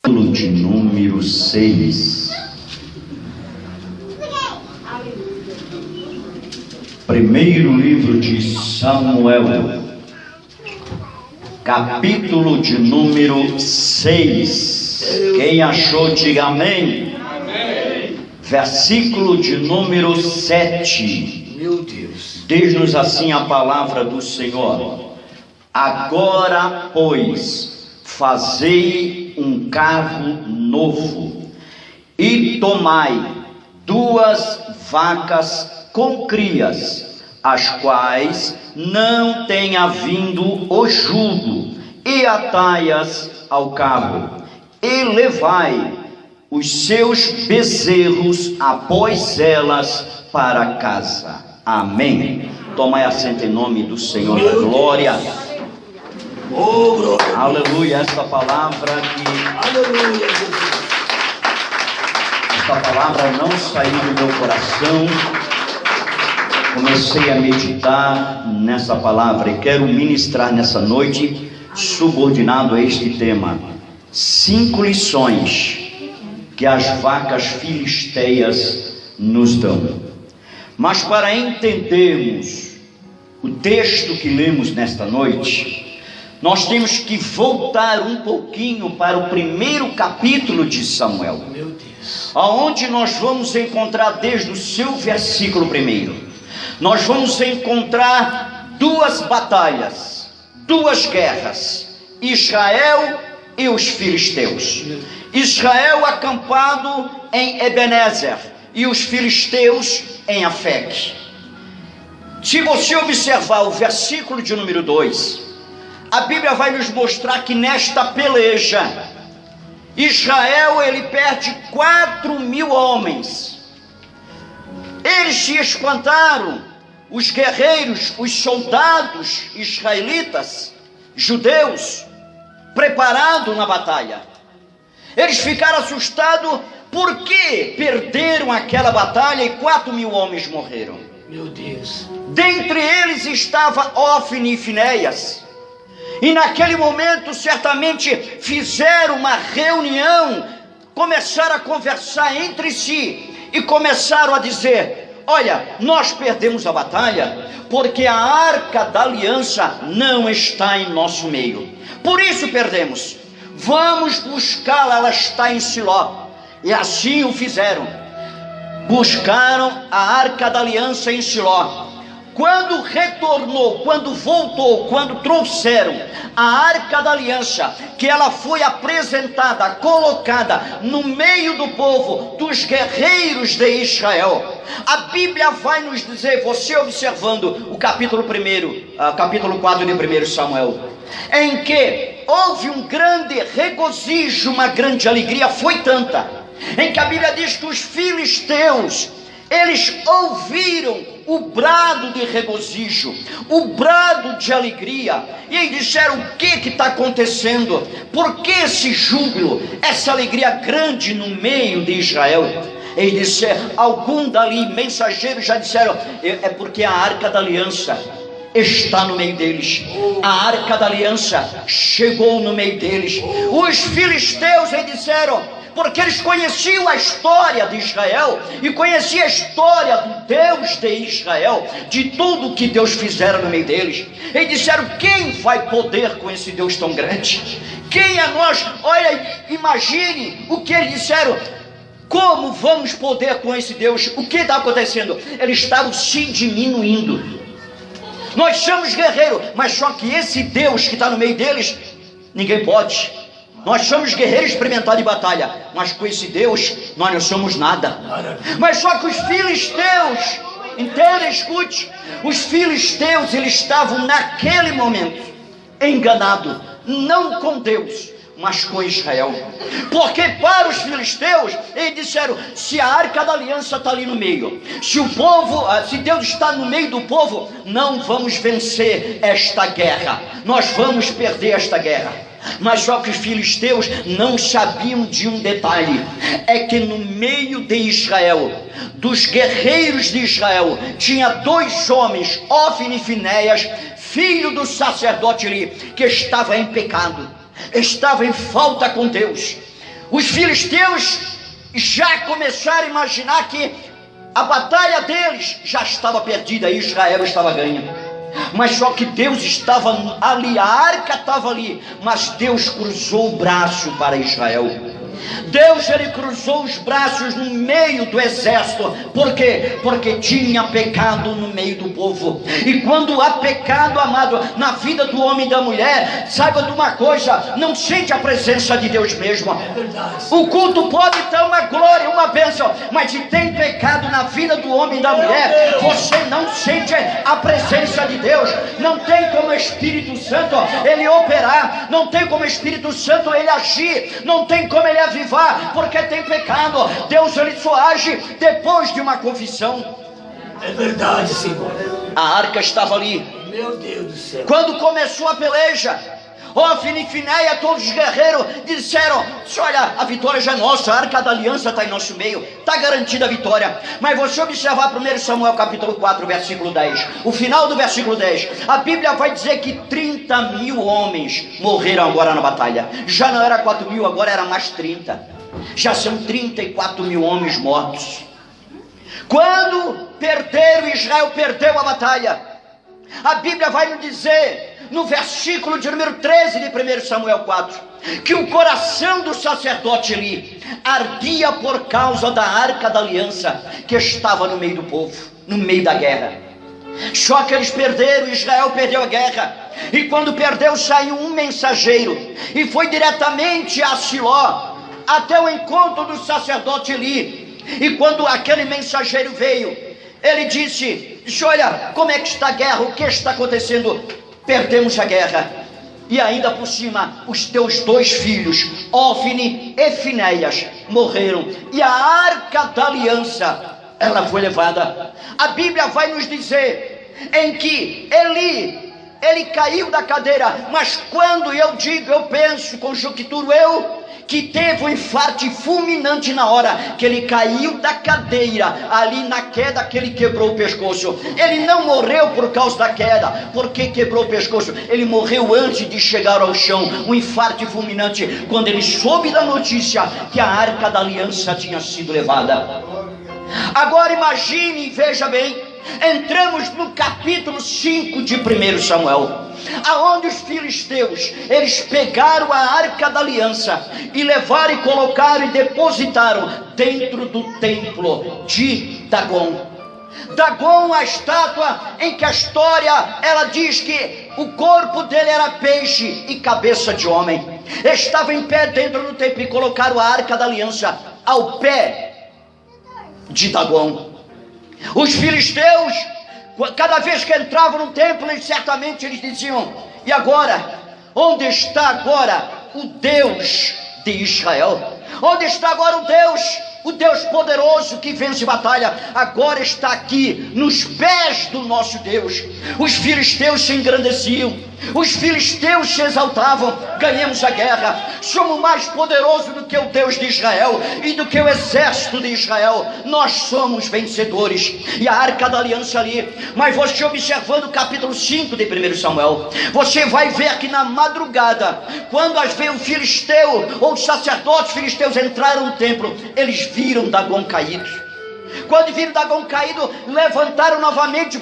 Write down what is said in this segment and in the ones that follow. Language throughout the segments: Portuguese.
De número 6. Primeiro livro de Samuel, capítulo de número 6. Quem achou, diga amém. Amém. Versículo de número 7. Meu Deus. Diz-nos assim a palavra do Senhor: agora, pois, fazei um carro novo, e tomai 2 vacas com crias, as quais não tenha vindo o jugo, e atai-as ao carro, e levai os seus bezerros após elas para casa. Amém. Tomai assento em nome do Senhor da glória. Oh, aleluia. Esta palavra que aleluia, Jesus. Esta palavra não saiu do meu coração. Comecei a meditar nessa palavra e quero ministrar nessa noite, subordinado a este tema: 5 lições que as vacas filisteias nos dão. Mas para entendermos o texto que lemos nesta noite, nós temos que voltar um pouquinho para o primeiro capítulo de Samuel, Meu Deus. aonde nós vamos encontrar desde o seu versículo 1, nós vamos encontrar 2 batalhas, 2 guerras: Israel e os filisteus. Israel acampado em Ebenezer e os filisteus em Afec. Se você observar o versículo de número 2, a Bíblia vai nos mostrar que nesta peleja, Israel ele perde 4.000 homens. Eles se espantaram, os guerreiros, os soldados israelitas, judeus, preparados na batalha. Eles ficaram assustados porque perderam aquela batalha e 4.000 homens morreram. Meu Deus. Dentre eles estava Ofni e Finéias. E naquele momento certamente fizeram uma reunião, começaram a conversar entre si e começaram a dizer: olha, nós perdemos a batalha porque a arca da aliança não está em nosso meio, por isso perdemos. Vamos buscá-la, ela está em Siló. E assim o fizeram. Buscaram a arca da aliança em Siló. Quando retornou, quando voltou, quando trouxeram a arca da aliança, que ela foi apresentada, colocada no meio do povo, dos guerreiros de Israel, a Bíblia vai nos dizer, você observando o capítulo 4 de 1 Samuel, em que houve um grande regozijo, uma grande alegria, foi tanta, em que a Bíblia diz que os filisteus, eles ouviram o brado de regozijo, o brado de alegria, e eles disseram: o que está acontecendo? Por que esse júbilo, essa alegria grande no meio de Israel? Eles disseram, algum dali, mensageiros já disseram: é porque a arca da aliança está no meio deles, a arca da aliança chegou no meio deles. Os filisteus, eles disseram, porque eles conheciam a história de Israel e conheciam a história do Deus de Israel, de tudo que Deus fizera no meio deles. Eles disseram: quem vai poder com esse Deus tão grande? Quem é nós? Olha, imagine o que eles disseram: como vamos poder com esse Deus? O que está acontecendo? Eles estavam se diminuindo. Nós somos guerreiros, mas só que esse Deus que está no meio deles, ninguém pode. Nós somos guerreiros experimentados em batalha, mas com esse Deus nós não somos nada. Mas só que os filisteus, entenda, escute, os filisteus, eles estavam naquele momento enganados, não com Deus, mas com Israel. Porque para os filisteus, eles disseram: se a arca da aliança está ali no meio, se o povo, se Deus está no meio do povo, não vamos vencer esta guerra, nós vamos perder esta guerra. Mas só que os filisteus não sabiam de um detalhe: é que no meio de Israel, dos guerreiros de Israel, tinha 2 homens, Ofni e Finéias, filho do sacerdote Eli, que estava em pecado, estava em falta com Deus. Os filisteus já começaram a imaginar que a batalha deles já estava perdida, e Israel estava ganha. Mas só que Deus estava ali, a arca estava ali, mas Deus cruzou o braço para Israel. Deus, ele cruzou os braços no meio do exército. Por quê? Porque tinha pecado no meio do povo. E quando há pecado, amado, na vida do homem e da mulher, saiba de uma coisa, não sente a presença de Deus mesmo. É verdade. O culto pode ter uma glória, uma bênção, mas se tem pecado na vida do homem e da mulher, você não sente a presença de Deus. Não tem como o Espírito Santo ele operar, não tem como o Espírito Santo ele agir, não tem como ele avivar, porque tem pecado. Deus ele só age depois de uma confissão. É verdade, Senhor. A arca estava ali. Meu Deus do céu. Quando começou a peleja, Ofni e Finéia, todos os guerreiros disseram: olha, a vitória já é nossa, a arca da aliança está em nosso meio, está garantida a vitória. Mas você observar 1 Samuel capítulo 4, versículo 10, o final do versículo 10, a Bíblia vai dizer que 30.000 homens morreram agora na batalha. Já não era 4.000, agora era mais 30. Já são 34.000 homens mortos. Quando perderam, Israel perdeu a batalha, a Bíblia vai nos dizer, no versículo de número 13 de 1 Samuel 4, que o coração do sacerdote Eli ardia por causa da arca da aliança que estava no meio do povo, no meio da guerra. Só que eles perderam, Israel perdeu a guerra. E quando perdeu, saiu um mensageiro e foi diretamente a Siló, até o encontro do sacerdote Eli. E quando aquele mensageiro veio, ele disse: olha, como é que está a guerra, o que está acontecendo? Perdemos a guerra, e ainda por cima os teus 2 filhos, Ofni e Finéias, morreram, e a arca da aliança, ela foi levada. A Bíblia vai nos dizer em que ele caiu da cadeira, mas quando eu digo, eu penso, conjecturo que teve um infarto fulminante na hora que ele caiu da cadeira, ali na queda que ele quebrou o pescoço. Ele não morreu por causa da queda, porque quebrou o pescoço, ele morreu antes de chegar ao chão, um infarto fulminante, quando ele soube da notícia que a arca da aliança tinha sido levada. Agora imagine e veja bem, entramos no capítulo 5 de 1 Samuel, aonde os filisteus, eles pegaram a arca da aliança e levaram e colocaram e depositaram dentro do templo de Dagon. Dagon, a estátua em que a história, ela diz que o corpo dele era peixe e cabeça de homem. Estava em pé dentro do templo e colocaram a arca da aliança ao pé de Dagon. Os filisteus, cada vez que entravam no templo, certamente eles diziam: e agora? Onde está agora o Deus de Israel? Onde está agora o Deus poderoso que vence batalha? Agora está aqui nos pés do nosso Deus. Os filisteus se engrandeciam, os filisteus se exaltavam: ganhamos a guerra, somos mais poderosos do que o Deus de Israel e do que o exército de Israel, nós somos vencedores. E a arca da aliança ali. Mas você observando o capítulo 5 de 1 Samuel, você vai ver que na madrugada, quando o filisteu ou os sacerdotes filisteus entraram no templo, eles viram Dagon caído. Quando viram Dagon caído, levantaram novamente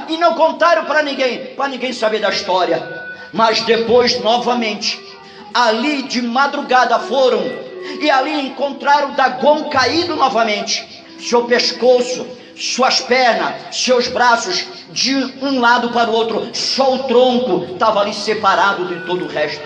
e não contaram para ninguém saber da história. Mas depois novamente, ali de madrugada foram e ali encontraram Dagon caído novamente, seu pescoço, suas pernas, seus braços, de um lado para o outro, só o tronco estava ali separado de todo o resto.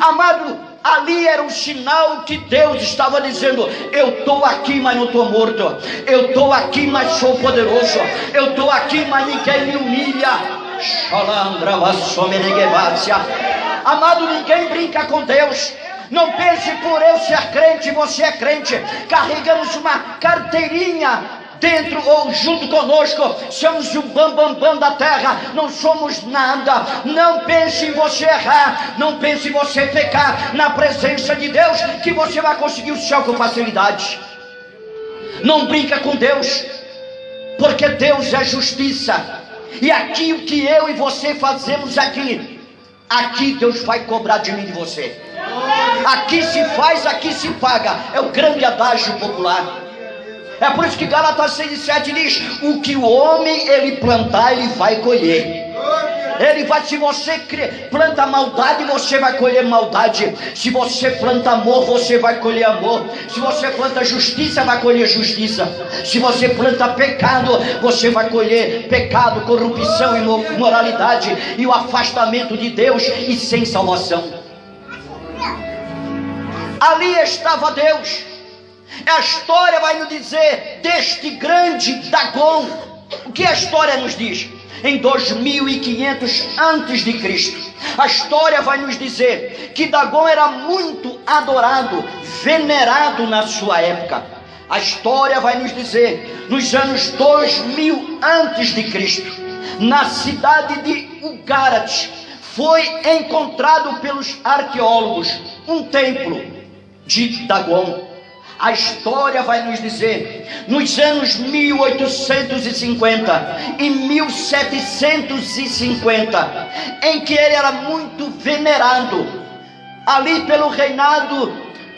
Amado, ali era um sinal que Deus estava dizendo: eu estou aqui, mas não estou morto. Eu estou aqui, mas sou poderoso. Eu estou aqui, mas ninguém me humilha. Amado, ninguém brinca com Deus. Não pense por eu ser crente, você é crente. Carregamos uma carteirinha dentro ou junto conosco, somos o bambambam da terra, não somos nada. Não pense em você errar, não pense em você pecar na presença de Deus, que você vai conseguir o céu com facilidade. Não brinca com Deus, porque Deus é justiça, e aqui o que eu e você fazemos aqui Deus vai cobrar de mim e de você. Aqui se faz, aqui se paga. É o grande adágio popular. É por isso que Gálatas 6:7 diz: o que o homem ele plantar, ele vai colher. Ele vai, se você planta maldade, você vai colher maldade. Se você planta amor, você vai colher amor. Se você planta justiça, vai colher justiça. Se você planta pecado, você vai colher pecado, corrupção, imoralidade e o afastamento de Deus e sem salvação. Ali estava Deus. A história vai nos dizer deste grande Dagon. O que a história nos diz? Em 2500 antes de Cristo, a história vai nos dizer que Dagon era muito adorado, venerado na sua época. A história vai nos dizer, nos anos 2000 antes de Cristo, na cidade de Ugarat, foi encontrado pelos arqueólogos um templo de Dagon. A história vai nos dizer, nos anos 1850 e 1750, em que ele era muito venerado, ali pelo reinado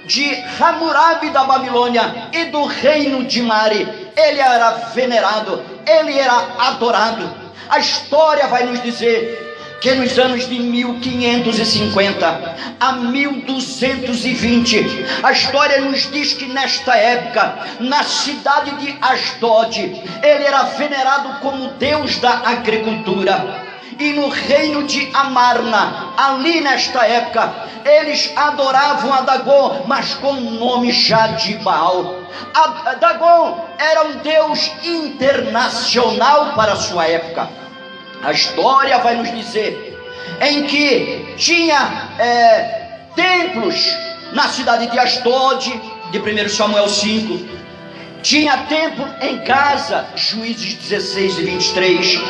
de Hammurabi da Babilônia e do reino de Mari, ele era venerado, ele era adorado. A história vai nos dizer que nos anos de 1550 a 1220, a história nos diz que nesta época, na cidade de Asdod, ele era venerado como deus da agricultura. E no reino de Amarna, ali nesta época, eles adoravam a Dagon, mas com o nome já de Baal. Dagon era um deus internacional para a sua época. A história vai nos dizer em que tinha templos na cidade de Asdod, de 1 Samuel 5. Tinha templo em Gaza, Juízes 16 e 23.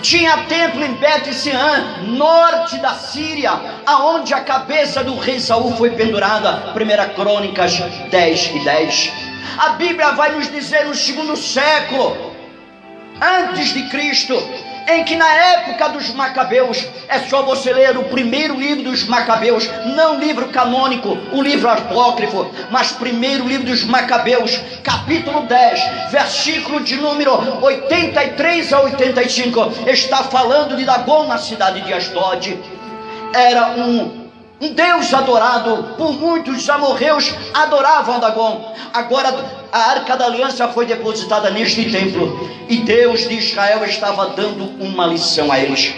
Tinha templo em Bet-Sean, norte da Síria, aonde a cabeça do rei Saul foi pendurada, 1 Crônicas 10 e 10. A Bíblia vai nos dizer no 2º século antes de Cristo, em que na época dos Macabeus, é só você ler o primeiro livro dos Macabeus, não o livro canônico, o livro apócrifo, mas primeiro livro dos Macabeus, capítulo 10, versículo de número 83 a 85, está falando de Dagon na cidade de Asdod. Era um deus adorado por muitos. Os amorreus adoravam Dagon. Agora a Arca da Aliança foi depositada neste templo e Deus de Israel estava dando uma lição a eles.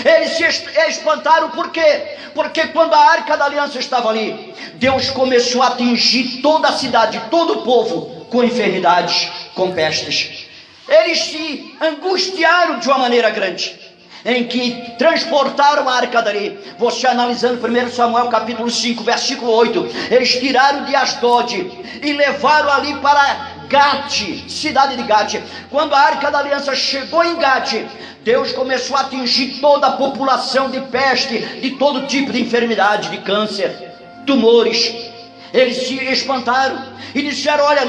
Eles se espantaram, por quê? Porque quando a Arca da Aliança estava ali, Deus começou a atingir toda a cidade, todo o povo com enfermidades, com pestes. Eles se angustiaram de uma maneira grande, em que transportaram a arca dali. Você analisando 1 Samuel capítulo 5, versículo 8, eles tiraram de Asdod e levaram ali para Gate, cidade de Gate. Quando a Arca da Aliança chegou em Gate, Deus começou a atingir toda a população de peste, de todo tipo de enfermidade, de câncer, tumores. Eles se espantaram e disseram: olha,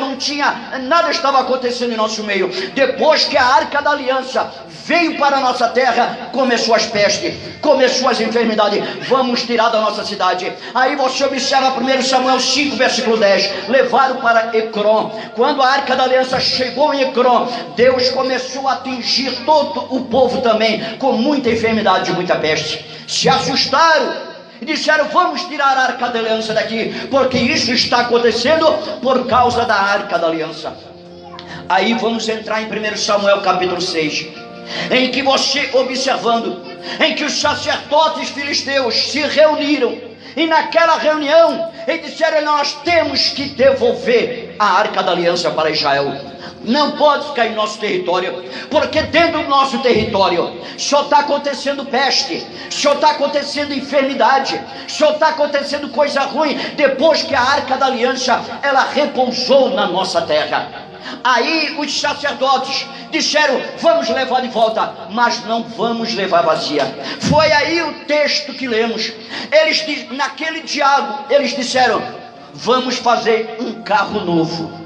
nada estava acontecendo em nosso meio. Depois que a Arca da Aliança veio para a nossa terra, começou as pestes, começou as enfermidades. Vamos tirar da nossa cidade. Aí você observa 1 Samuel 5, versículo 10. Levaram para Ecrom. Quando a Arca da Aliança chegou em Ecrom, Deus começou a atingir todo o povo também, com muita enfermidade e muita peste. Se assustaram e disseram: vamos tirar a Arca da Aliança daqui, porque isso está acontecendo por causa da Arca da Aliança. Aí vamos entrar em 1 Samuel capítulo 6, em que você observando, em que os sacerdotes filisteus se reuniram, e naquela reunião eles disseram: nós temos que devolver a Arca da Aliança para Israel. Não pode ficar em nosso território, porque dentro do nosso território só está acontecendo peste, só está acontecendo enfermidade, só está acontecendo coisa ruim, depois que a Arca da Aliança ela repousou na nossa terra. Aí os sacerdotes disseram: vamos levar de volta, mas não vamos levar vazia. Foi aí o texto que lemos. Eles, naquele diálogo, eles disseram: vamos fazer um carro novo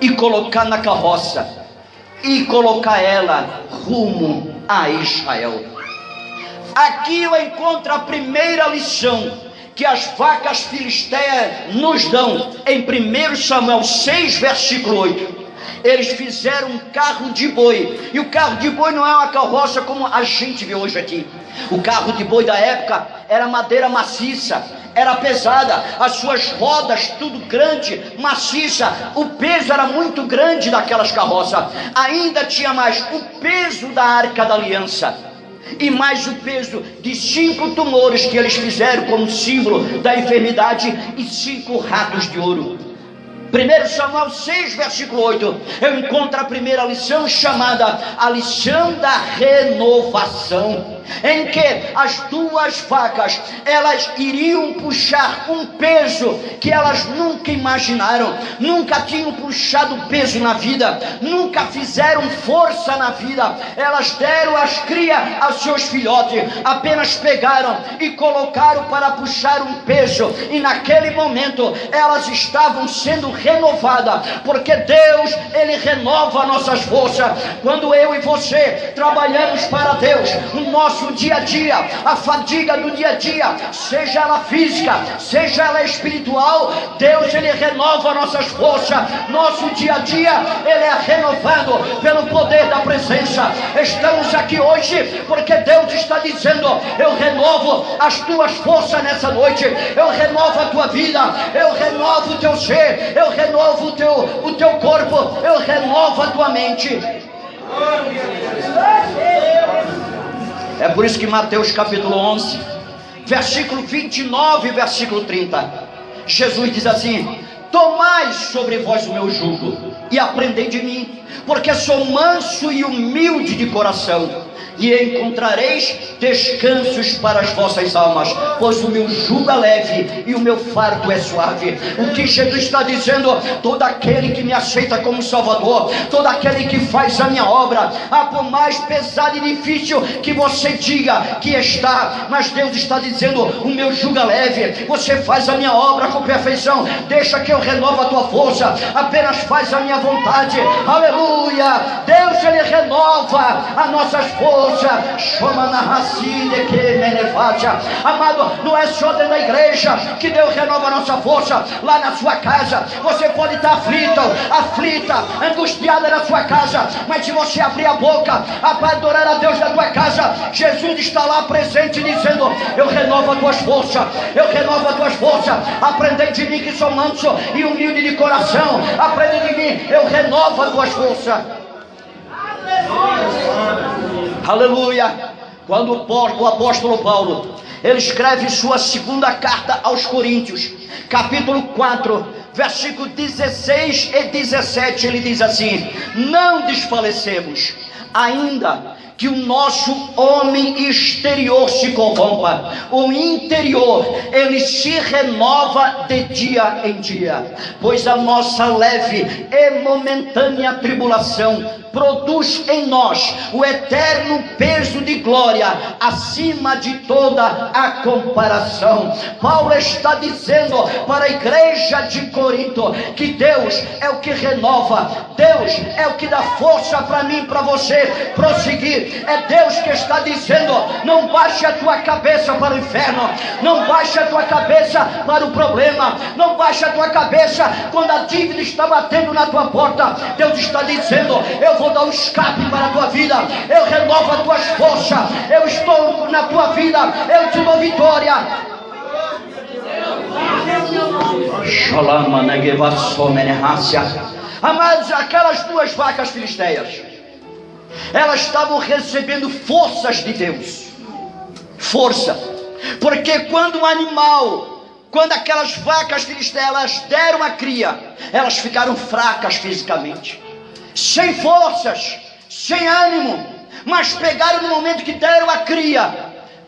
e colocar na carroça e colocar ela rumo a Israel. Aqui eu encontro a primeira lição que as vacas filisteias nos dão em 1 Samuel 6, versículo 8. Eles fizeram um carro de boi, e o carro de boi não é uma carroça como a gente vê hoje aqui. O carro de boi da época era madeira maciça, era pesada, as suas rodas tudo grande, maciça, o peso era muito grande daquelas carroças. Ainda tinha mais o peso da Arca da Aliança, e mais o peso de 5 tumores que eles fizeram como símbolo da enfermidade, e 5 ratos de ouro. 1 Samuel 6, versículo 8, eu encontro a primeira lição chamada a lição da renovação, em que as 2 vacas, elas iriam puxar um peso que elas nunca imaginaram, nunca tinham puxado peso na vida, nunca fizeram força na vida. Elas deram as crias aos seus filhotes, apenas pegaram e colocaram para puxar um peso, e naquele momento elas estavam sendo renovadas, porque Deus, Ele renova nossas forças. Quando eu e você trabalhamos para Deus, o nosso dia a dia, a fadiga do dia a dia, seja ela física, seja ela espiritual, Deus, Ele renova nossas forças. Nosso dia a dia, Ele é renovado pelo poder da presença. Estamos aqui hoje porque Deus está dizendo: eu renovo as tuas forças nessa noite, eu renovo a tua vida, eu renovo o teu ser, eu renovo o teu corpo, eu renovo a tua mente. É por isso que Mateus capítulo 11, versículo 29 e versículo 30, Jesus diz assim: tomai sobre vós o meu jugo e aprendei de mim, porque sou manso e humilde de coração, e encontrareis descansos para as vossas almas, pois o meu jugo é leve e o meu fardo é suave. O que Jesus está dizendo: todo aquele que me aceita como Salvador, todo aquele que faz a minha obra, por mais pesado e difícil que você diga que está, mas Deus está dizendo: o meu jugo é leve, você faz a minha obra com perfeição, deixa que eu renovo a tua força, apenas faz a minha vontade. Aleluia! Deus, Ele renova as nossas forças. Amado, não é só dentro da igreja que Deus renova a nossa força. Lá na sua casa você pode estar aflita, angustiada na sua casa, mas se você abrir a boca para adorar a Deus na tua casa, Jesus está lá presente dizendo: eu renovo as tuas forças, eu renovo as tuas forças. Aprendei de mim que sou manso e humilde de coração, aprende de mim, eu renovo as tuas forças. Aleluia! Quando o apóstolo Paulo, ele escreve sua segunda carta aos Coríntios, capítulo 4, versículo 16 e 17, ele diz assim: não desfalecemos, ainda que o nosso homem exterior se corrompa, o interior, ele se renova de dia em dia, pois a nossa leve e momentânea tribulação produz em nós o eterno peso de glória acima de toda a comparação. Paulo está dizendo para a igreja de Corinto que Deus é o que renova, Deus é o que dá força para mim, para você prosseguir. É Deus que está dizendo: não baixe a tua cabeça para o inferno, não baixe a tua cabeça para o problema, não baixe a tua cabeça quando a dívida está batendo na tua porta. Deus está dizendo: eu vou dar um escape para a tua vida, eu renovo as tuas forças, eu estou na tua vida, eu te dou vitória. Amados, aquelas 2 vacas filisteias, elas estavam recebendo forças de Deus, força, porque quando aquelas vacas filisteias, elas deram a cria, elas ficaram fracas fisicamente, sem forças, sem ânimo, mas pegaram no momento que deram a cria,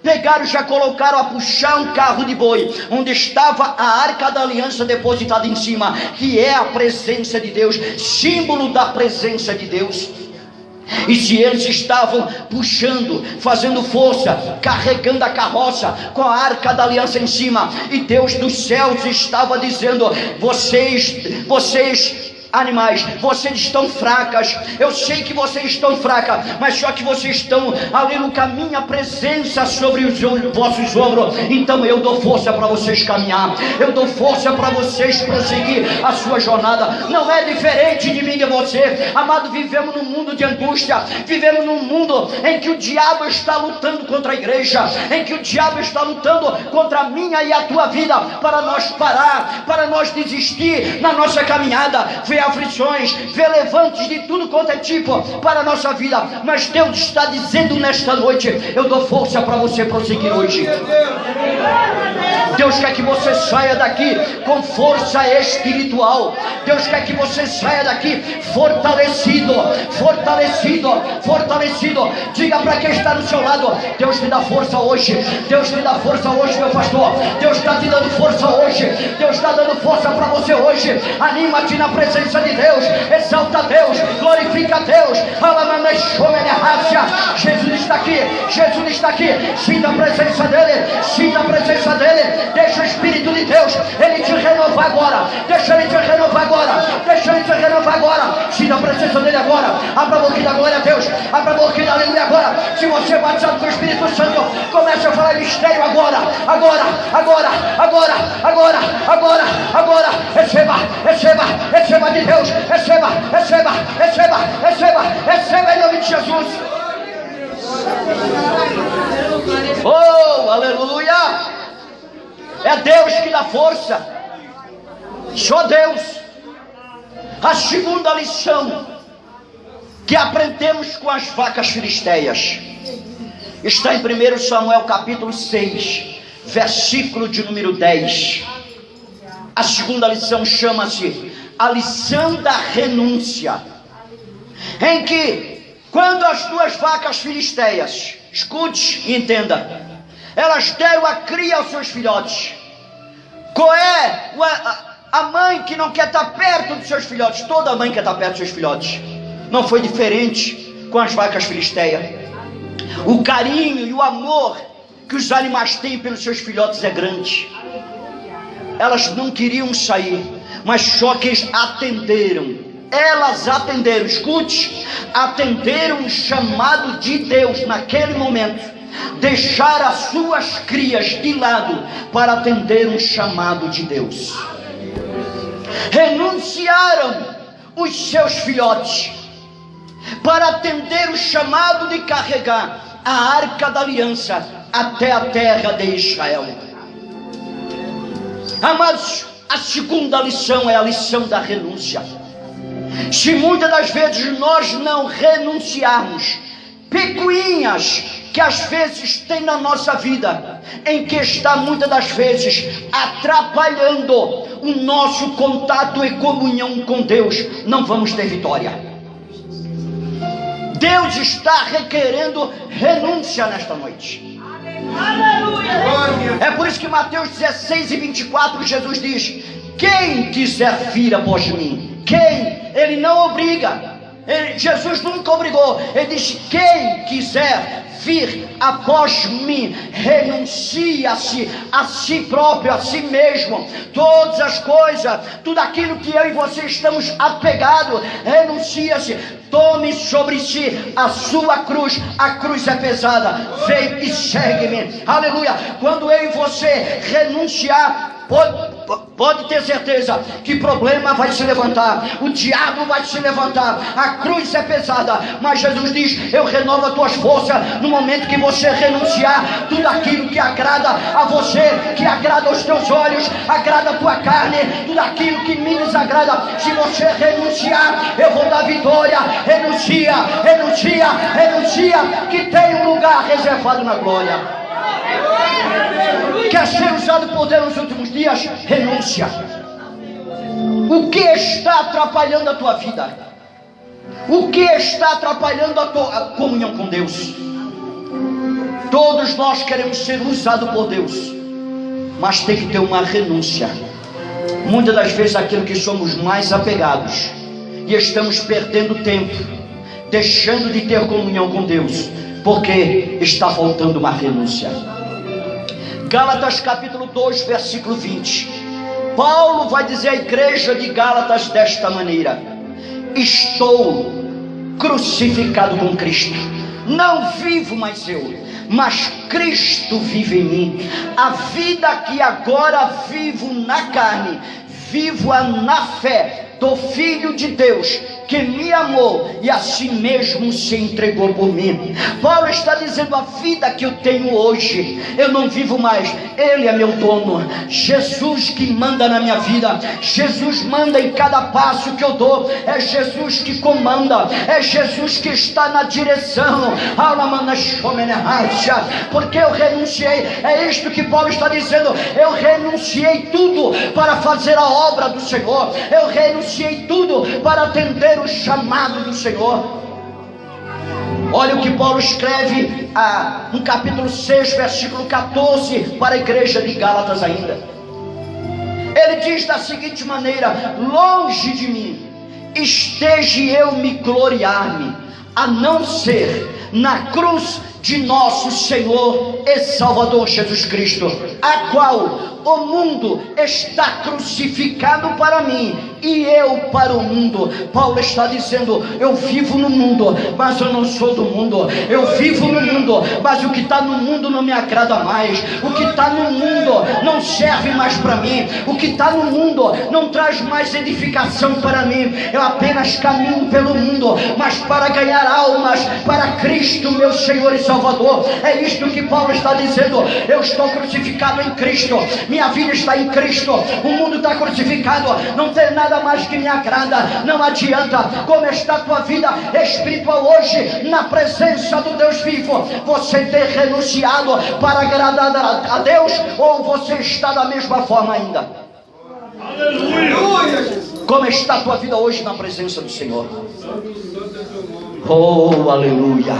pegaram, já colocaram a puxar um carro de boi, onde estava a Arca da Aliança depositada em cima, que é a presença de Deus, símbolo da presença de Deus. E se eles estavam puxando, fazendo força, carregando a carroça com a Arca da Aliança em cima, e Deus dos céus estava dizendo: vocês animais. Vocês estão fracas, eu sei que vocês estão fracas, mas só que vocês estão ali no caminho, a presença sobre os vossos ombros. Então eu dou força para vocês caminhar, eu dou força para vocês prosseguir a sua jornada. Não é diferente de mim e de você, amado. Vivemos num mundo de angústia, vivemos num mundo em que o diabo está lutando contra a igreja, em que o diabo está lutando contra a minha e a tua vida, para nós parar, para nós desistir na nossa caminhada. Vê aflições, vê levantes de tudo quanto é tipo para a nossa vida, mas Deus está dizendo nesta noite: eu dou força para você prosseguir hoje. Deus quer que você saia daqui com força espiritual. Deus quer que você saia daqui fortalecido, fortalecido, fortalecido. Diga para quem está do seu lado: Deus te dá força hoje, Deus te dá força hoje, meu pastor. Deus está te dando força hoje, Deus está dando força para você hoje. Anima-te na presença de Deus, exalta a Deus, glorifica a Deus. Jesus está aqui, Jesus está aqui. Sinta a presença dele, sinta a presença dele. Deixa o Espírito de Deus ele te renovar agora, deixa ele te renovar agora, deixa ele te renovar agora. Sinta a presença dele agora. Abra a boca da glória a Deus, abra a boca da aleluia agora. Se você é batizado com o Espírito Santo, comece a falar mistério agora, agora, agora, agora, agora, agora, agora. Receba, receba, receba de Deus, receba, receba, receba, receba, receba em nome de Jesus. Oh, aleluia! É Deus que dá força, só Deus. A segunda lição que aprendemos com as vacas filisteias está em 1 Samuel capítulo 6, versículo de número 10. A segunda lição chama-se a lição da renúncia, em que quando as duas vacas filisteias, escute e entenda, elas deram a cria aos seus filhotes. Qual é a mãe que não quer estar perto dos seus filhotes? Toda mãe quer estar perto dos seus filhotes. Não foi diferente com as vacas filisteias. O carinho e o amor que os animais têm pelos seus filhotes é grande. Elas não queriam sair, mas só que eles atenderam. Elas atenderam, escute, atenderam o chamado de Deus naquele momento. Deixar as suas crias de lado para atender um chamado de Deus. Renunciaram os seus filhotes para atender o chamado de carregar a arca da aliança até a terra de Israel. Amados, a segunda lição é a lição da renúncia. Se muitas das vezes nós não renunciarmos, picuinhas que às vezes tem na nossa vida, em que está muitas das vezes atrapalhando o nosso contato e comunhão com Deus, não vamos ter vitória. Deus está requerendo renúncia nesta noite. Aleluia. É por isso que Mateus 16 e 24 Jesus diz: quem quiser vir após mim, quem? Ele não obriga. Jesus nunca obrigou. Ele disse: quem quiser vir após mim, renuncia-se a si próprio, a si mesmo, todas as coisas, tudo aquilo que eu e você estamos apegados, renuncia-se, tome sobre si a sua cruz. A cruz é pesada, vem e segue-me. Aleluia. Quando eu e você renunciar, pode ter certeza que problema vai se levantar, o diabo vai se levantar, a cruz é pesada, mas Jesus diz: eu renovo as tuas forças no momento que você renunciar tudo aquilo que agrada a você, que agrada aos teus olhos, agrada a tua carne, tudo aquilo que me desagrada. Se você renunciar, eu vou dar vitória. Renuncia, renuncia, renuncia, que tem um lugar reservado na glória. Quer ser usado por Deus nos últimos dias? Renúncia. O que está atrapalhando a tua vida? O que está atrapalhando a tua comunhão com Deus? Todos nós queremos ser usados por Deus, mas tem que ter uma renúncia. Muitas das vezes aquilo que somos mais apegados, e estamos perdendo tempo, deixando de ter comunhão com Deus, porque está faltando uma renúncia. Gálatas capítulo 2, versículo 20. Paulo vai dizer à igreja de Gálatas desta maneira: estou crucificado com Cristo, não vivo mais eu, mas Cristo vive em mim. A vida que agora vivo na carne, vivo-a na fé do Filho de Deus, que me amou e a si mesmo se entregou por mim. Paulo está dizendo: a vida que eu tenho hoje, eu não vivo mais, Ele é meu dono. Jesus que manda na minha vida, Jesus manda em cada passo que eu dou, é Jesus que comanda, é Jesus que está na direção. Porque eu renunciei, é isto que Paulo está dizendo: eu renunciei tudo para fazer a obra do Senhor, eu renunciei tudo para atender o chamado do Senhor. Olha o que Paulo escreve no capítulo 6, versículo 14, para a igreja de Gálatas ainda. Ele diz da seguinte maneira: longe de mim esteja eu me gloriar-me, a não ser na cruz de nosso Senhor e Salvador Jesus Cristo, a qual o mundo está crucificado para mim e eu para o mundo. Paulo está dizendo: eu vivo no mundo, mas eu não sou do mundo. Eu vivo no mundo, mas o que está no mundo não me agrada mais. O que está no mundo não serve mais para mim. O que está no mundo não traz mais edificação para mim. Eu apenas caminho pelo mundo, mas para ganhar almas para Cristo, meu Senhor e Salvador. É isto que Paulo está dizendo: eu estou crucificado em Cristo, minha vida está em Cristo, o mundo está crucificado, não tem nada mais que me agrada. Não adianta. Como está a tua vida espiritual hoje, na presença do Deus vivo? Você ter renunciado para agradar a Deus, ou você está da mesma forma ainda? Aleluia! Como está a tua vida hoje na presença do Senhor? Oh, aleluia!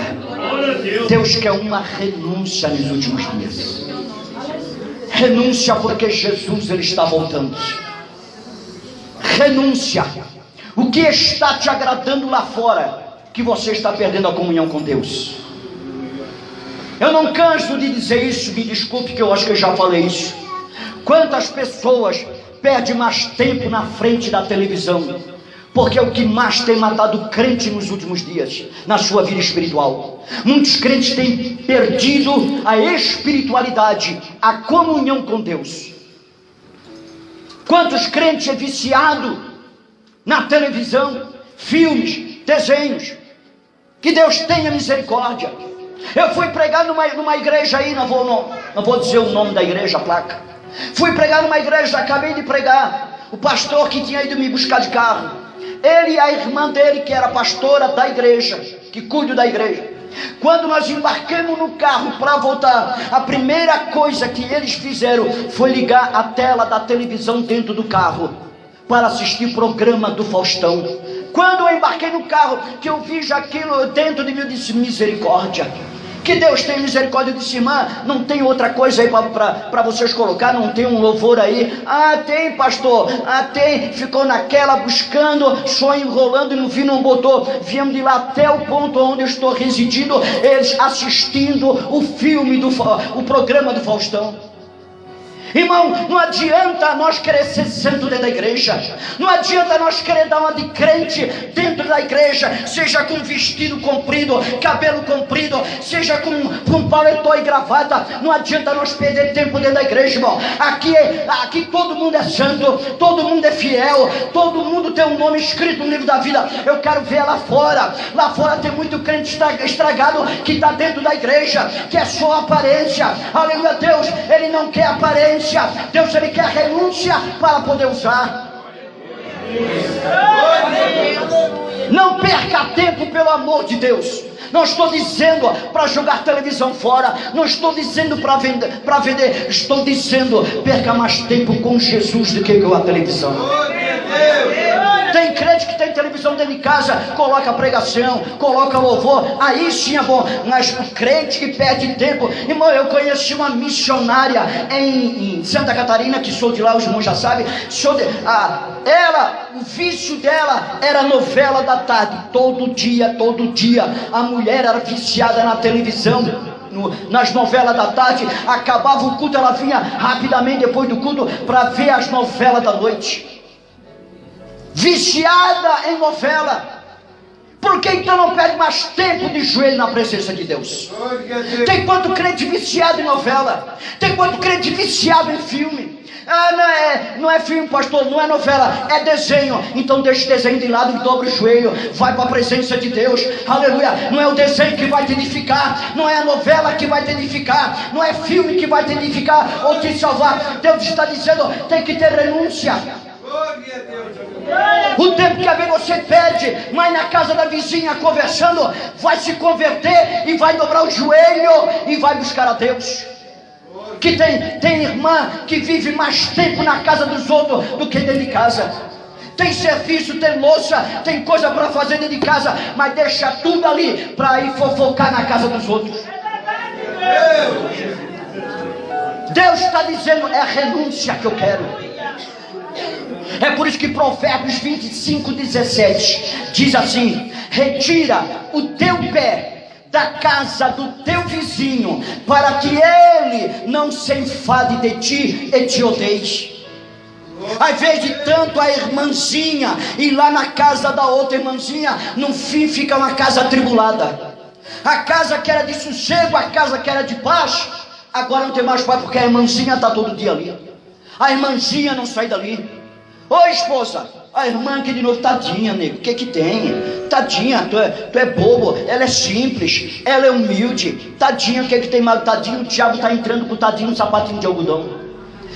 Deus quer uma renúncia nos últimos dias. Renúncia, porque Jesus, Ele está voltando. Renúncia. O que está te agradando lá fora, que você está perdendo a comunhão com Deus? Eu não canso de dizer isso, me desculpe que eu acho que eu já falei isso. Quantas pessoas perdem mais tempo na frente da televisão? Porque é o que mais tem matado crente nos últimos dias, na sua vida espiritual. Muitos crentes têm perdido a espiritualidade, a comunhão com Deus. Quantos crentes é viciado na televisão, filmes, desenhos? Que Deus tenha misericórdia. Eu fui pregar numa igreja aí, não vou dizer o nome da igreja, a placa. Fui pregar numa igreja, acabei de pregar. O pastor que tinha ido me buscar de carro, ele e a irmã dele, que era pastora da igreja, que cuida da igreja. Quando nós embarcamos no carro para voltar, a primeira coisa que eles fizeram foi ligar a tela da televisão dentro do carro para assistir o programa do Faustão. Quando eu embarquei no carro, que eu vi já aquilo dentro de mim, eu disse: misericórdia. Que Deus tenha misericórdia. Eu disse: irmã, não tem outra coisa aí para vocês colocar? Não tem um louvor aí? Ah, tem, pastor. Ah, tem. Ficou naquela buscando, só enrolando e no fim não botou. Viemos de lá até o ponto onde eu estou residindo, eles assistindo o programa do Faustão. Irmão, não adianta nós querer ser santo dentro da igreja. Não adianta nós querer dar uma de crente dentro da igreja, seja com vestido comprido, cabelo comprido, seja com paletó e gravata. Não adianta nós perder tempo dentro da igreja, irmão. Aqui todo mundo é santo, todo mundo é fiel, todo mundo tem um nome escrito no livro da vida. Eu quero ver lá fora. Lá fora tem muito crente estragado que está dentro da igreja, que é só aparência. Aleluia, Deus, Ele não quer aparência. Deus, Ele quer renúncia para poder usar. Não perca tempo, pelo amor de Deus. Não estou dizendo para jogar televisão fora, não estou dizendo para vender, estou dizendo: perca mais tempo com Jesus do que com a televisão. Tem crente que tem televisão dentro de casa, coloca a pregação, coloca louvor, aí sim é bom. Mas o crente que perde tempo, irmão, eu conheci uma missionária em Santa Catarina, que sou de lá, os irmãos já sabem. O vício dela era novela da tarde, todo dia. A mulher era viciada na televisão. nas novelas da tarde, acabava o culto, ela vinha rapidamente depois do culto para ver as novelas da noite. Viciada em novela. Por que então não perde mais tempo de joelho na presença de Deus? Tem quanto crente viciado em novela? Tem quanto crente viciado em filme? Não é filme, pastor, não é novela, é desenho. Então deixa o desenho de lado e dobra o joelho, vai para a presença de Deus. Aleluia. Não é o desenho que vai te edificar, não é a novela que vai te edificar, não é filme que vai te edificar ou te salvar. Deus está dizendo, tem que ter renúncia. O tempo que a vez você perde, mas na casa da vizinha conversando, vai se converter e vai dobrar o joelho e vai buscar a Deus. Que tem irmã que vive mais tempo na casa dos outros do que dentro de casa. Tem serviço, tem louça, tem coisa para fazer dentro de casa, mas deixa tudo ali para ir fofocar na casa dos outros. Deus está dizendo, é renúncia que eu quero. É por isso que Provérbios 25:17 diz assim: retira o teu pé da casa do teu vizinho, para que ele não se enfade de ti e te odeie. Ao invés de tanto a irmãzinha ir lá na casa da outra irmãzinha, no fim fica uma casa atribulada. A casa que era de sossego, a casa que era de paz, agora não tem mais paz, porque a irmãzinha está todo dia ali. A irmãzinha não sai dali. Ô esposa, a irmã aqui de novo, tadinha, nego, o que tem? Tadinha, tu é bobo, ela é simples, ela é humilde. Tadinha, o que tem mal? Tadinho, o diabo está entrando com o tadinho no sapatinho de algodão.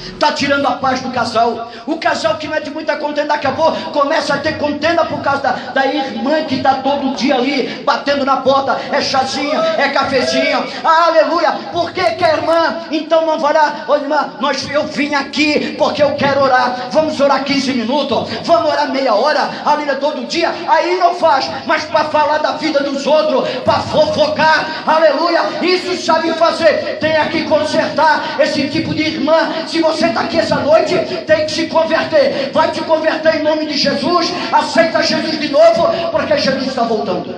Está tirando a paz do casal. O casal que não é de muita contenda, daqui a pouco começa a ter contenda por causa da irmã que está todo dia ali batendo na porta. É chazinho, é cafezinho, aleluia. Por que a irmã então não vai lá? Ô irmã, eu vim aqui porque eu quero orar. Vamos orar 15 minutos, vamos orar meia hora, aleluia, todo dia. Aí não faz, mas para falar da vida dos outros, para fofocar, aleluia, isso sabe fazer. Tem que consertar esse tipo de irmã. Se você está aqui essa noite, tem que se converter. Vai te converter em nome de Jesus. Aceita Jesus de novo, porque Jesus está voltando.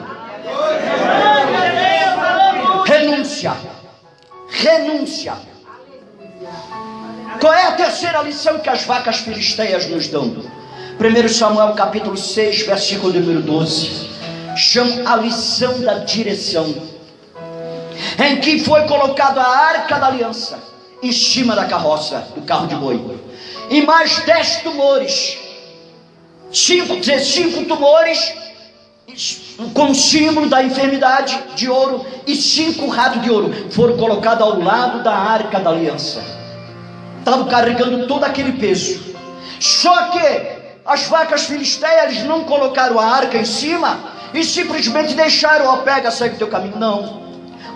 Renúncia. Renúncia. Qual é a terceira lição que as vacas filisteias nos dão? 1 Samuel capítulo 6, versículo número 12. Chama a lição da direção, em que foi colocada a arca da aliança em cima da carroça, do carro de boi, e mais 10 tumores, 5 tumores com símbolo da enfermidade de ouro, e 5 ratos de ouro foram colocados ao lado da arca da aliança. Estavam carregando todo aquele peso. Só que as vacas filisteias, eles não colocaram a arca em cima e simplesmente deixaram, ó, pega, segue o teu caminho. Não.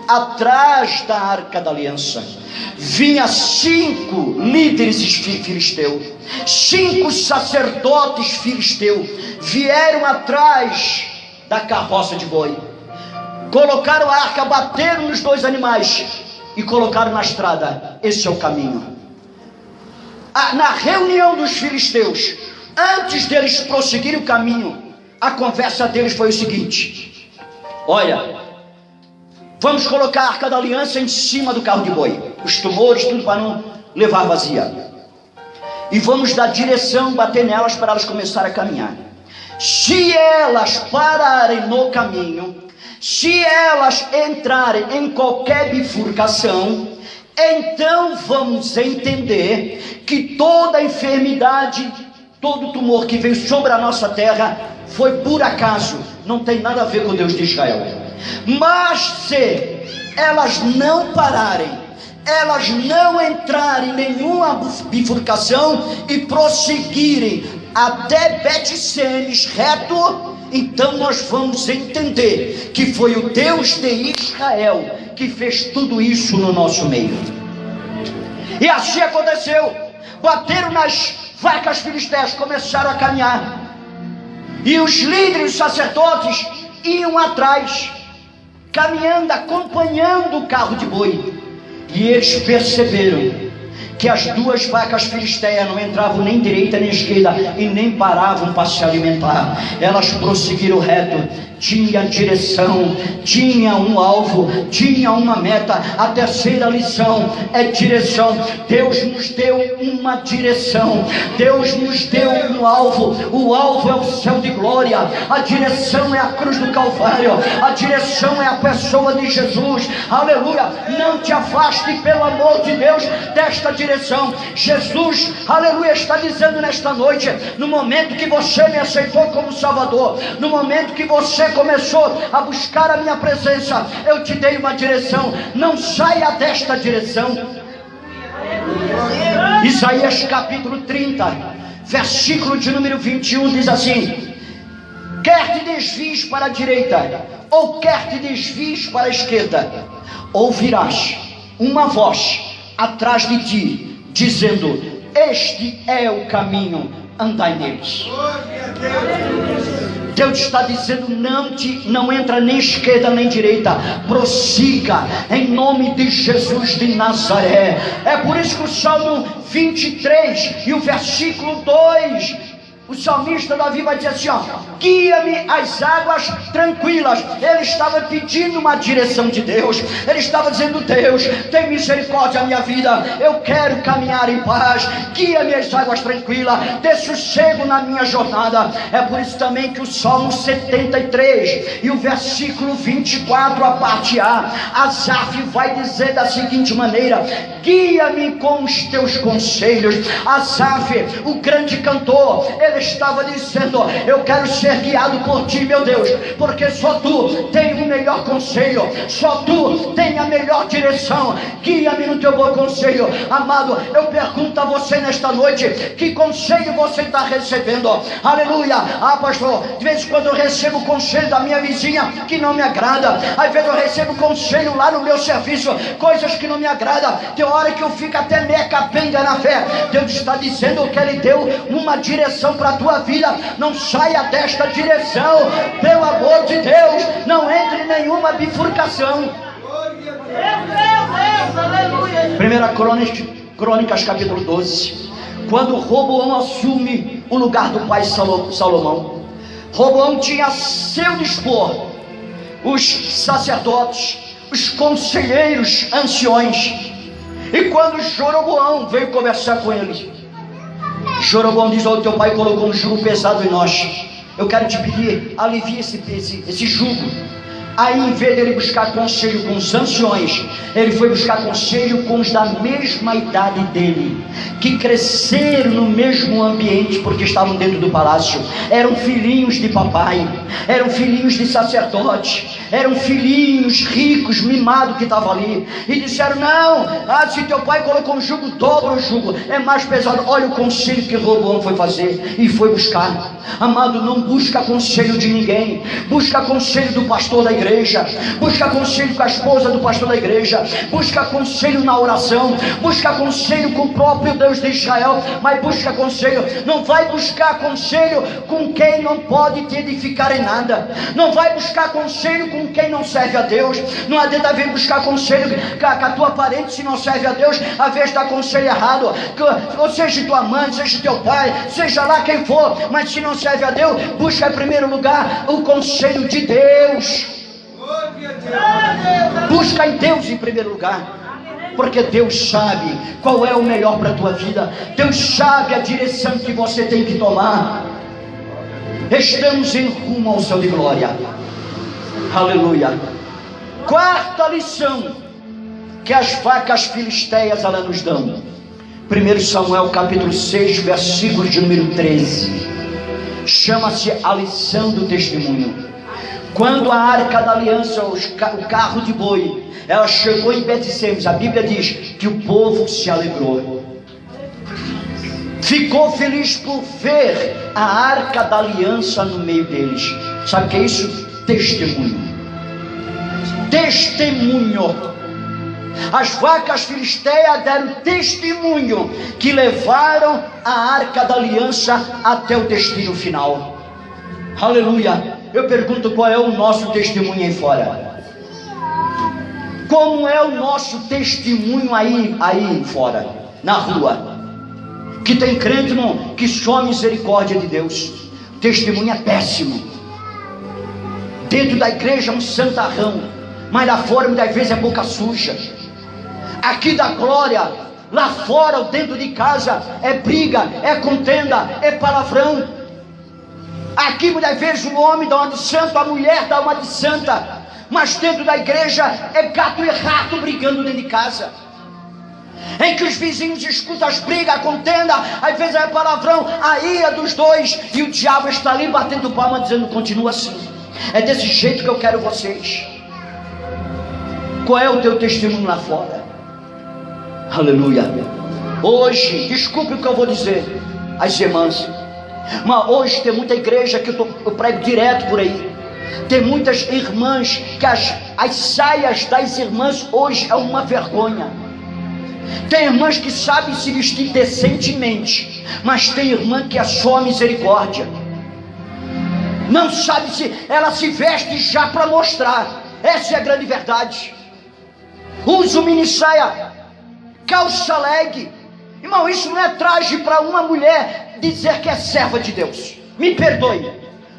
Atrás da arca da aliança vinha 5 líderes filisteus, 5 sacerdotes filisteus vieram atrás da carroça de boi, colocaram a arca, bateram nos 2 animais e colocaram na estrada. Esse é o caminho. Na reunião dos filisteus, antes deles prosseguirem o caminho, a conversa deles foi o seguinte: olha, vamos colocar a arca da aliança em cima do carro de boi, os tumores, tudo para não levar vazia, e vamos dar direção, bater nelas para elas começarem a caminhar. Se elas pararem no caminho, se elas entrarem em qualquer bifurcação, então vamos entender que toda enfermidade, todo tumor que veio sobre a nossa terra foi por acaso, não tem nada a ver com Deus de Israel. Mas se elas não pararem, elas não entrarem em nenhuma bifurcação e prosseguirem até Bet-Semes reto, então nós vamos entender que foi o Deus de Israel que fez tudo isso no nosso meio. E assim aconteceu. Bateram nas vacas filisteias, começaram a caminhar, e os líderes, os sacerdotes, iam atrás, caminhando, acompanhando o carro de boi. E eles perceberam que as 2 vacas filisteias não entravam nem direita nem esquerda e nem paravam para se alimentar. Elas prosseguiram reto. tinha direção, tinha um alvo, tinha uma meta. A terceira lição é direção. Deus nos deu uma direção, Deus nos deu um alvo. O alvo é o céu de glória, a direção é a cruz do Calvário, a direção é a pessoa de Jesus. Aleluia. Não te afaste, pelo amor de Deus, desta direção. Jesus, aleluia, está dizendo nesta noite, no momento que você me aceitou como Salvador, no momento que você começou a buscar a minha presença, eu te dei uma direção. Não saia desta direção. Isaías capítulo 30, versículo de número 21 diz assim: quer te desvies para a direita, ou quer te desvies para a esquerda, ouvirás uma voz atrás de ti, dizendo: este é o caminho, andai neles. Deus está dizendo: não entra nem esquerda nem direita, prossiga em nome de Jesus de Nazaré. É por isso que o Salmo 23 e o versículo 2, o salmista Davi vai dizer assim: guia-me às águas tranquilas. Ele estava pedindo uma direção de Deus. Ele estava dizendo: Deus, tem misericórdia da minha vida, eu quero caminhar em paz. Guia-me às águas tranquilas, dê sossego na minha jornada. É por isso também que o Salmo 73 e o versículo 24, a parte A, Asaf vai dizer da seguinte maneira: guia-me com os teus conselhos. Asaf, o grande cantor, ele estava dizendo: eu quero ser guiado por ti, meu Deus, porque só tu tem o melhor conselho, só tu tem a melhor direção. Guia-me no teu bom conselho. Amado, eu pergunto a você nesta noite: que conselho você está recebendo? Aleluia. Pastor, de vez em quando eu recebo conselho da minha vizinha que não me agrada. Às vezes eu recebo conselho lá no meu serviço, coisas que não me agradam. Tem hora que eu fico até meia capenga na fé. Deus está dizendo que Ele deu uma direção para a tua vida. Não saia desta direção, pelo amor de Deus. Não entre em nenhuma bifurcação. 1 Crônicas capítulo 12, quando Roboão assume o lugar do pai Salomão, Roboão tinha a seu dispor os sacerdotes, os conselheiros anciões. E quando Jeroboão veio conversar com ele, Jeroboão diz: olha, teu pai colocou um jugo pesado em nós, eu quero te pedir, alivia esse jugo. Aí, em vez de ele buscar conselho com os anciões, ele foi buscar conselho com os da mesma idade dele, que cresceram no mesmo ambiente, porque estavam dentro do palácio. Eram filhinhos de papai, eram filhinhos de sacerdote, eram filhinhos ricos, mimados que estavam ali. E disseram: não, se teu pai colocou um jugo, dobra o jugo, é mais pesado. Olha o conselho que Roboão foi fazer e foi buscar. Amado, não busca conselho de ninguém, busca conselho do pastor da igreja, busca conselho com a esposa do pastor da igreja, busca conselho na oração, busca conselho com o próprio Deus de Israel, mas busca conselho. Não vai buscar conselho com quem não pode te edificar em nada. Não vai buscar conselho com quem não serve a Deus. Não adianta vir buscar conselho com a tua parente se não serve a Deus, a vez de dar conselho errado, ou seja tua mãe, seja teu pai, seja lá quem for, mas se não serve a Deus, busca em primeiro lugar o conselho de Deus. Busca em Deus em primeiro lugar, porque Deus sabe qual é o melhor para a tua vida. Deus sabe a direção que você tem que tomar. Estamos em rumo ao céu de glória. Aleluia. Quarta lição que as vacas filisteias elas nos dão. 1 Samuel capítulo 6, versículo de número 13. Chama-se a lição do testemunho. Quando a arca da aliança, o carro de boi, ela chegou em Bet-Semes, a Bíblia diz que o povo se alegrou, ficou feliz por ver a arca da aliança no meio deles. Sabe o que é isso? Testemunho. Testemunho. As vacas filisteias deram testemunho que levaram a arca da aliança até o destino final. Aleluia. Eu pergunto: qual é o nosso testemunho aí fora? Como é o nosso testemunho aí fora, na rua? Que tem crente que só a misericórdia de Deus. O testemunho é péssimo. Dentro da igreja é um santarrão, mas lá fora muitas vezes é boca suja. Aqui da glória, lá fora ou dentro de casa é briga, é contenda, é palavrão. Aqui muitas vezes o homem dá uma de santo, a mulher dá uma de santa, mas dentro da igreja é gato e rato brigando dentro de casa, em que os vizinhos escutam as brigas, a contenda, às vezes é palavrão, a ira dos dois, e o diabo está ali batendo palma dizendo: continua assim. É desse jeito que eu quero vocês. Qual é o teu testemunho lá fora? Aleluia. Hoje, desculpe o que eu vou dizer, as irmãs, mas hoje tem muita igreja que eu prego direto por aí. Tem muitas irmãs que as saias das irmãs hoje é uma vergonha. Tem irmãs que sabem se vestir decentemente, mas tem irmã que é só misericórdia. Não sabe se ela se veste já para mostrar. Essa é a grande verdade. Usa o mini saia, calça leg. Irmão, isso não é traje para uma mulher dizer que é serva de Deus. Me perdoe,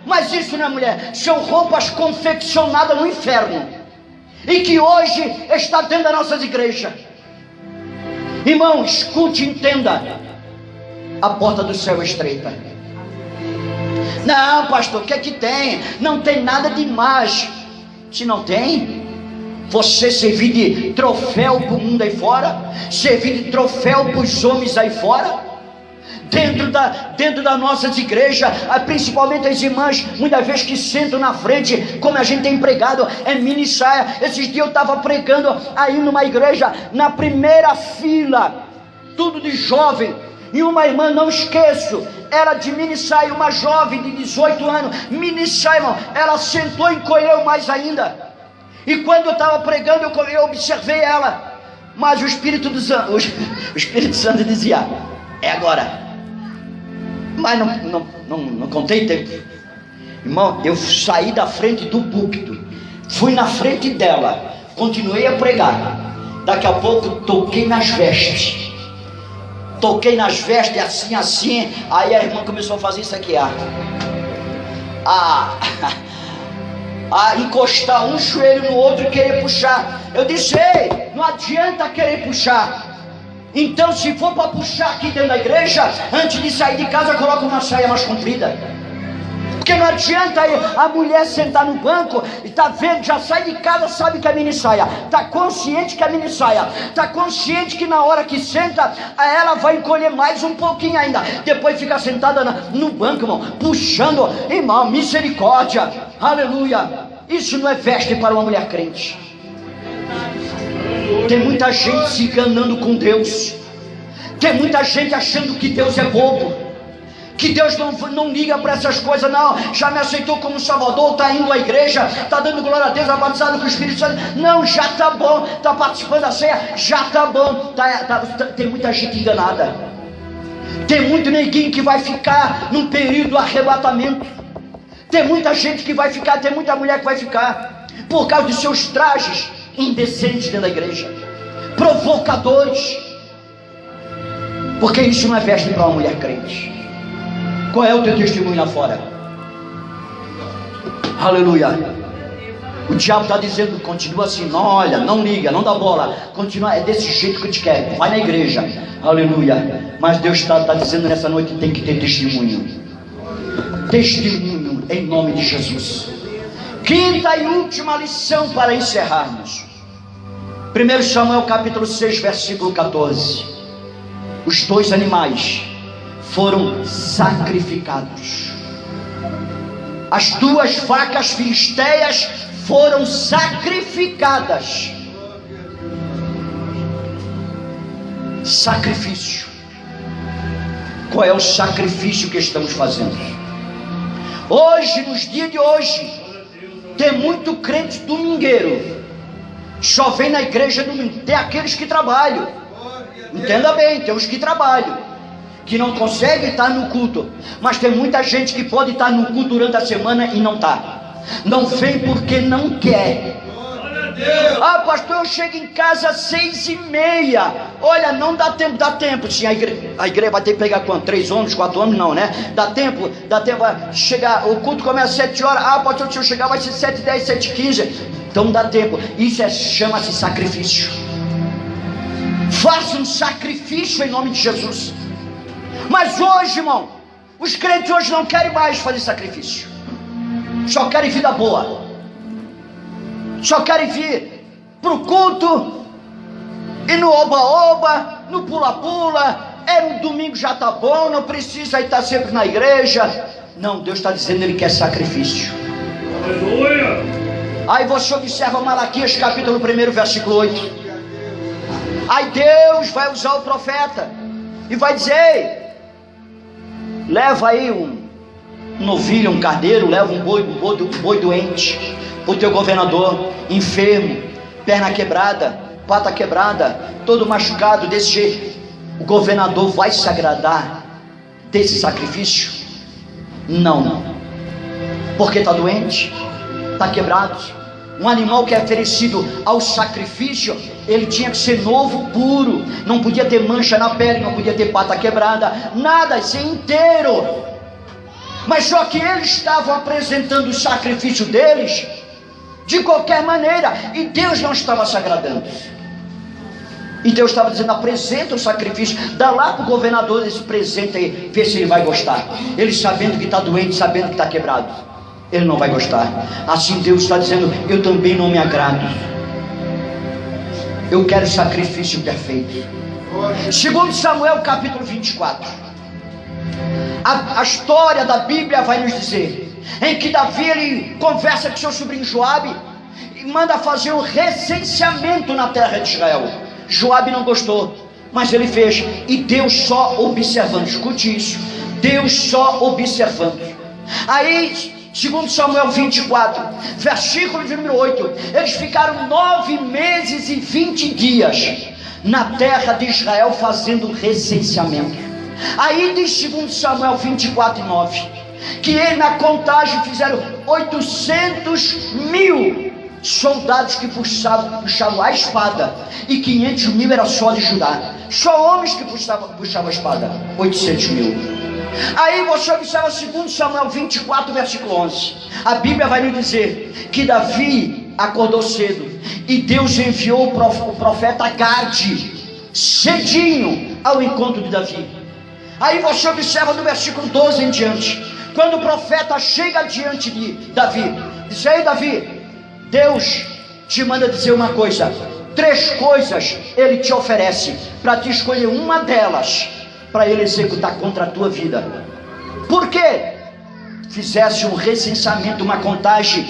mas isso não é mulher. São roupas confeccionadas no inferno, e que hoje está dentro das nossas igrejas. Irmão, escute e entenda: a porta do céu é estreita. Não, pastor, o que é que tem? Não tem nada demais. Se não tem, você servir de troféu para o mundo aí fora, servir de troféu para os homens aí fora, dentro das nossas igrejas, principalmente as irmãs, muitas vezes que sentam na frente, como a gente tem pregado, é mini saia. Esses dias eu estava pregando aí numa igreja, na primeira fila, tudo de jovem, e uma irmã, não esqueço, era de mini saia, uma jovem de 18 anos, mini saia, irmão, ela sentou e encolheu mais ainda. E quando eu estava pregando, eu observei ela, mas o Espírito Santo dizia: é agora. Mas não contei tempo. Irmão, eu saí da frente do púlpito, fui na frente dela, continuei a pregar. Daqui a pouco toquei nas vestes, assim. Aí a irmã começou a fazer isso aqui, a encostar um joelho no outro e querer puxar. Eu disse: ei, não adianta querer puxar. Então, se for para puxar aqui dentro da igreja, antes de sair de casa, coloca uma saia mais comprida. Porque não adianta a mulher sentar no banco e tá vendo, já sai de casa, sabe que é mini saia, tá consciente que é mini saia, tá consciente que na hora que senta, ela vai encolher mais um pouquinho ainda, depois fica sentada no banco, irmão, puxando. Irmão, misericórdia, aleluia. Isso não é veste para uma mulher crente. Tem muita gente se enganando com Deus. Tem muita gente achando que Deus é bobo, que Deus não liga para essas coisas. Não, já me aceitou como Salvador, está indo à igreja, está dando glória a Deus, está batizado com o Espírito Santo. Não, já está bom, está participando da ceia, já está bom. Tem muita gente enganada. Tem muito neguinho que vai ficar num período do arrebatamento. Tem muita gente que vai ficar, tem muita mulher que vai ficar por causa dos seus trajes indecentes dentro da igreja, provocadores, porque isso não é veste para uma mulher crente. Qual é o teu testemunho lá fora? Aleluia. O diabo está dizendo: continua assim, não olha, não liga, não dá bola, continua, é desse jeito que eu te quero, vai na igreja. Aleluia. Mas Deus está dizendo nessa noite: tem que ter testemunho. Testemunho em nome de Jesus. Quinta e última lição para encerrarmos. 1 Samuel capítulo 6, versículo 14. Os dois animais foram sacrificados. As duas vacas filisteias foram sacrificadas. Sacrifício. Qual é o sacrifício que estamos fazendo? Hoje, nos dias de hoje, tem muito crente domingueiro, só vem na igreja domingo. Tem aqueles que trabalham, entenda bem, tem os que trabalham, que não conseguem estar no culto. Mas tem muita gente que pode estar no culto durante a semana e não está. Não vem porque não quer. Ah, pastor, eu chego em casa às 6h30. Olha, não dá tempo. Sim, a igreja vai ter que pegar quanto? 3 ônibus, 4 ônibus? Não, né? Dá tempo. Chegar, o culto começa às 7 horas. Ah, pastor, se eu chegar vai ser 7h10, 7h15. Então dá tempo. Isso chama-se sacrifício. Faça um sacrifício em nome de Jesus. Mas hoje, irmão, os crentes hoje não querem mais fazer sacrifício. Só querem vida boa. Só querem vir para o culto e no oba-oba, no pula-pula. No domingo já está bom, não precisa estar sempre na igreja. Não, Deus está dizendo, Ele quer sacrifício. Aleluia! Aí você observa Malaquias capítulo 1, versículo 8. Aí Deus vai usar o profeta e vai dizer: ei, leva aí um novilho, um carneiro, leva um boi doente, o teu governador, enfermo, perna quebrada, pata quebrada, todo machucado desse jeito. O governador vai se agradar desse sacrifício? Não, porque está doente, está quebrado. Um animal que é oferecido ao sacrifício, ele tinha que ser novo, puro, não podia ter mancha na pele, não podia ter pata quebrada, nada, ser inteiro. Mas só que eles estavam apresentando o sacrifício deles de qualquer maneira, e Deus não estava se agradando. E Deus estava dizendo: apresenta o sacrifício, dá lá para o governador esse presente aí, vê se ele vai gostar. Ele sabendo que está doente, sabendo que está quebrado, ele não vai gostar. Assim Deus está dizendo: eu também não me agrado. Eu quero sacrifício perfeito. Segundo Samuel capítulo 24, a história da Bíblia vai nos dizer em que Davi, ele conversa com seu sobrinho Joabe e manda fazer um recenseamento na terra de Israel. Joabe não gostou, mas ele fez, e Deus só observando. Escute isso, Deus só observando. Aí, segundo Samuel 24, versículo de número 8, eles ficaram 9 meses e 20 dias na terra de Israel fazendo recenseamento. Aí diz 2 Samuel 24, 9, que ele na contagem fizeram 800.000 soldados que puxavam a espada, e 500.000 era só de Judá, só homens que puxavam a espada, 800.000. Aí você observa 2 Samuel 24, versículo 11. A Bíblia vai nos dizer que Davi acordou cedo, e Deus enviou o profeta Gade cedinho ao encontro de Davi. Aí você observa no versículo 12 em diante, quando o profeta chega diante de Davi, diz: ei Davi, Deus te manda dizer uma coisa, 3 coisas ele te oferece, para te escolher uma delas, para ele executar contra a tua vida. Por quê? Fizesse um recenseamento, uma contagem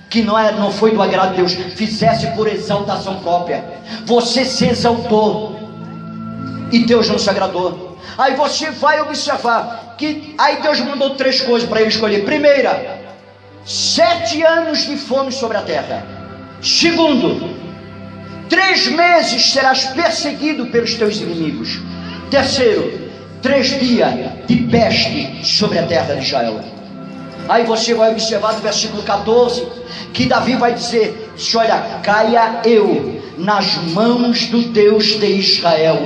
que não foi do agrado de Deus, fizesse por exaltação própria. Você se exaltou e Deus não se agradou. Aí você vai observar que aí Deus mandou 3 coisas para ele escolher. Primeira, 7 anos de fome sobre a terra. Segundo, 3 meses serás perseguido pelos teus inimigos. Terceiro, 3 dias de peste sobre a terra de Israel. Aí você vai observar no versículo 14, que Davi vai dizer: olha, caia eu nas mãos do Deus de Israel,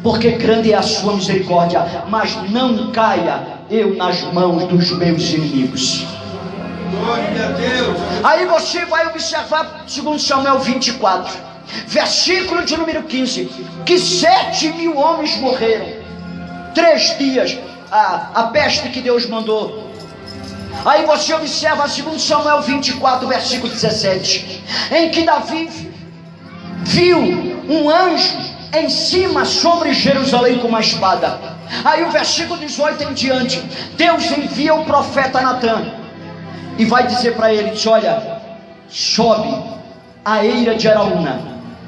porque grande é a sua misericórdia, mas não caia eu nas mãos dos meus inimigos. Glória a Deus. Aí você vai observar 2 Samuel 24, versículo de número 15, que 7.000 homens morreram, 3 dias, a peste que Deus mandou. Aí você observa 2 Samuel 24, versículo 17, em que Davi viu um anjo em cima sobre Jerusalém com uma espada. Aí o versículo 18 em diante, Deus envia o profeta Natã e vai dizer para ele: diz, olha, sobe a eira de Araúna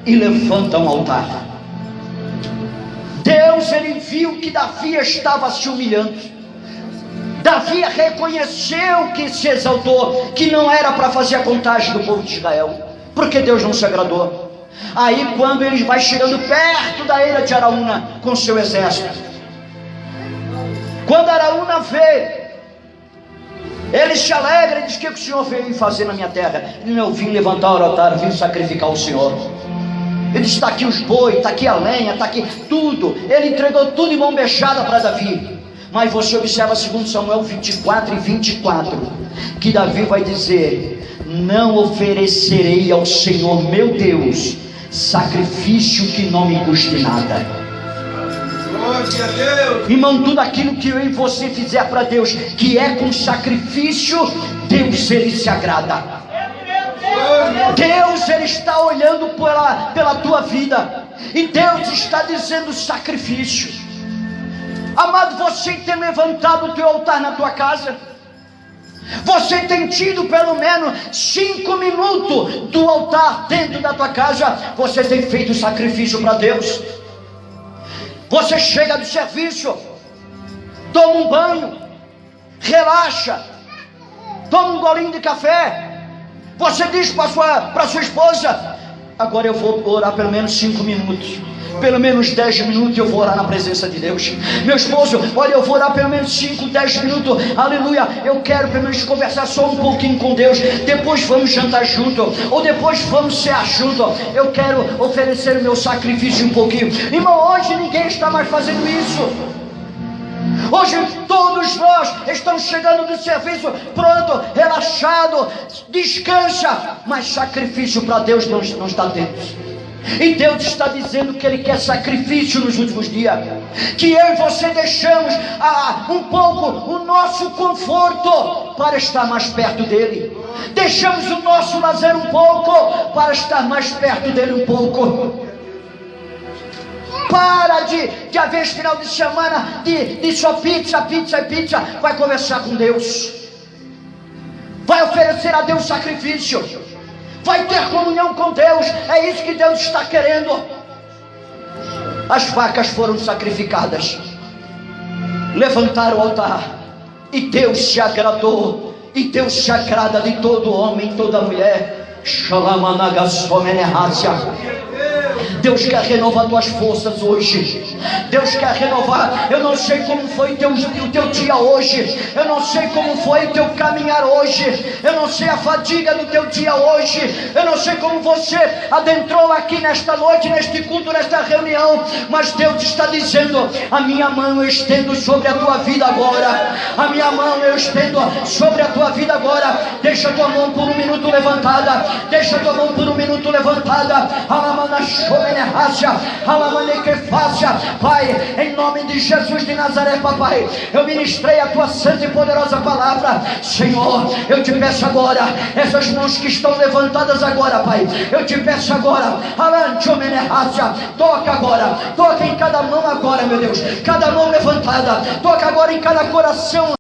e levanta um altar. Deus, ele viu que Davi estava se humilhando. Davi reconheceu que se exaltou, que não era para fazer a contagem do povo de Israel, porque Deus não se agradou. Aí quando ele vai chegando perto da eira de Araúna com seu exército, quando Araúna vê Ele se alegra e diz: o que o Senhor veio fazer na minha terra? Ele: eu vim levantar o altar, vim sacrificar o Senhor. Ele diz: está aqui os bois, está aqui a lenha, está aqui tudo. Ele entregou tudo em mão beijada para Davi. Mas você observa 2 Samuel 24 e 24, que Davi vai dizer: não oferecerei ao Senhor meu Deus sacrifício que não me custe nada. Glória a Deus. Irmão, tudo aquilo que eu e você fizer para Deus, que é com sacrifício, Deus, Ele se agrada. Deus, Ele está olhando pela tua vida, e Deus está dizendo sacrifício. Amado, você tem levantado o teu altar na tua casa? Você tem tido pelo menos 5 minutos do altar dentro da tua casa? Você tem feito sacrifício para Deus? Você chega do serviço, toma um banho, relaxa, toma um golinho de café. Você diz para sua esposa: agora eu vou orar pelo menos 5 minutos, pelo menos 10 minutos eu vou orar na presença de Deus. Meu esposo: olha, eu vou orar pelo menos 5, 10 minutos, aleluia, eu quero pelo menos conversar só um pouquinho com Deus. Depois vamos jantar junto, ou depois vamos cear junto. Eu quero oferecer o meu sacrifício um pouquinho. Irmão, hoje ninguém está mais fazendo isso. Hoje todos nós estamos chegando do serviço pronto, relaxado, descansa, mas sacrifício para Deus não está tendo. E Deus está dizendo que Ele quer sacrifício nos últimos dias, que eu e você deixamos um pouco o nosso conforto para estar mais perto dEle, deixamos o nosso lazer um pouco para estar mais perto dEle um pouco. Para de haver esse final de semana de só pizza, pizza e pizza. Vai conversar com Deus, vai oferecer a Deus sacrifício, vai ter comunhão com Deus. É isso que Deus está querendo. As vacas foram sacrificadas, levantaram o altar, e Deus se agradou. E Deus se agrada de todo homem, toda mulher. Deus quer renovar tuas forças hoje. Deus quer renovar. Eu não sei como foi o teu dia hoje. Eu não sei como foi o teu caminhar hoje. Eu não sei a fadiga do teu dia hoje. Eu não sei como você adentrou aqui nesta noite, neste culto, nesta reunião. Mas Deus está dizendo: a minha mão eu estendo sobre a tua vida agora. A minha mão eu estendo sobre a tua vida agora. Deixa a tua mão por 1 minuto levantada. Deixa a tua mão por 1 minuto levantada. Pai, em nome de Jesus de Nazaré, papai, eu ministrei a tua santa e poderosa palavra. Senhor, eu te peço agora, essas mãos que estão levantadas agora, pai, eu te peço agora, toca agora, toca em cada mão agora, meu Deus, cada mão levantada, toca agora em cada coração